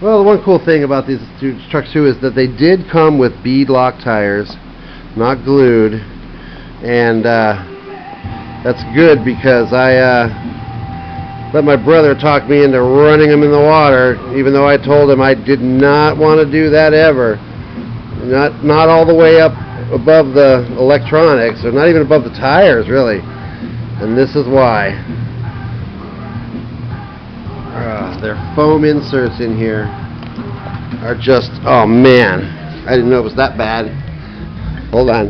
Well, the one cool thing about these two trucks too is that they did come with beadlock tires, not glued, and that's good because I let my brother talk me into running them in the water, even though I told him I did not want to do that ever. Not all the way up above the electronics, or not even above the tires, really. And this is why. Their foam inserts in here are just, oh man, I didn't know it was that bad. Hold on.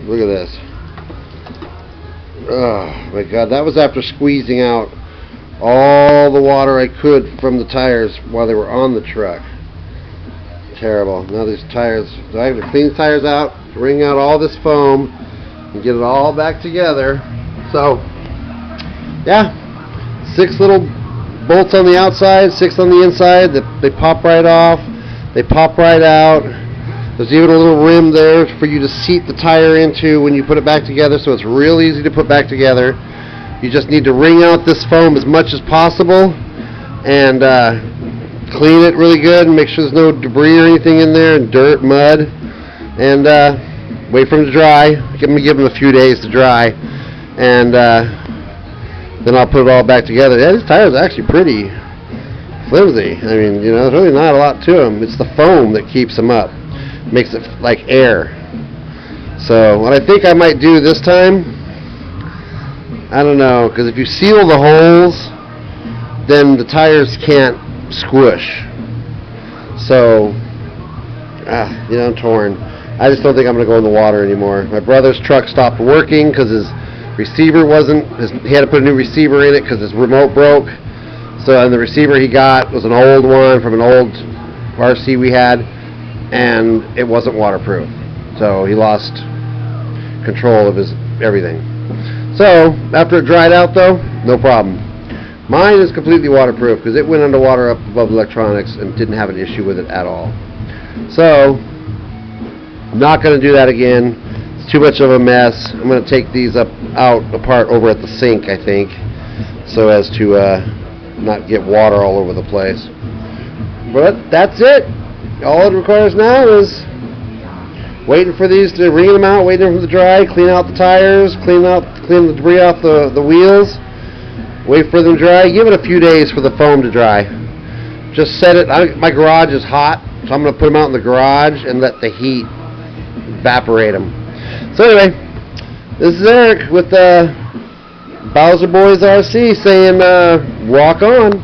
Look at this. Oh my god, that was after squeezing out all the water I could from the tires while they were on the truck. Terrible. Now these tires, so I have to clean the tires out, wring out all this foam, and get it all back together. So, yeah, 6 little bolts on the outside, 6 on the inside. They pop right off. They pop right out. There's even a little rim there for you to seat the tire into when you put it back together, so it's real easy to put back together. You just need to wring out this foam as much as possible and clean it really good and make sure there's no debris or anything in there, and dirt, mud, and wait for them to dry. I'm going to give them a few days to dry, and then I'll put it all back together. Yeah, these tires are actually pretty flimsy. I mean, you know, there's really not a lot to them. It's the foam that keeps them up, makes it like air. So what I think I might do this time, I don't know, because if you seal the holes, then the tires can't squish. So, you know, I'm torn. I just don't think I'm going to go in the water anymore. My brother's truck stopped working because his receiver he had to put a new receiver in it because his remote broke. So, and the receiver he got was an old one from an old RC we had, and it wasn't waterproof. So he lost control of his everything. So, after it dried out though, no problem. Mine is completely waterproof because it went underwater up above electronics and didn't have an issue with it at all. So, I'm not going to do that again. It's too much of a mess. I'm going to take these apart over at the sink, I think, so as to not get water all over the place. But that's it. All it requires now is waiting for these to wring them out, waiting for them to dry, clean out the tires, clean the debris off the wheels. Wait for them to dry. Give it a few days for the foam to dry. Just set it. My garage is hot, so I'm going to put them out in the garage and let the heat evaporate them. So anyway, this is Eric with Bowser Boys RC saying, walk on.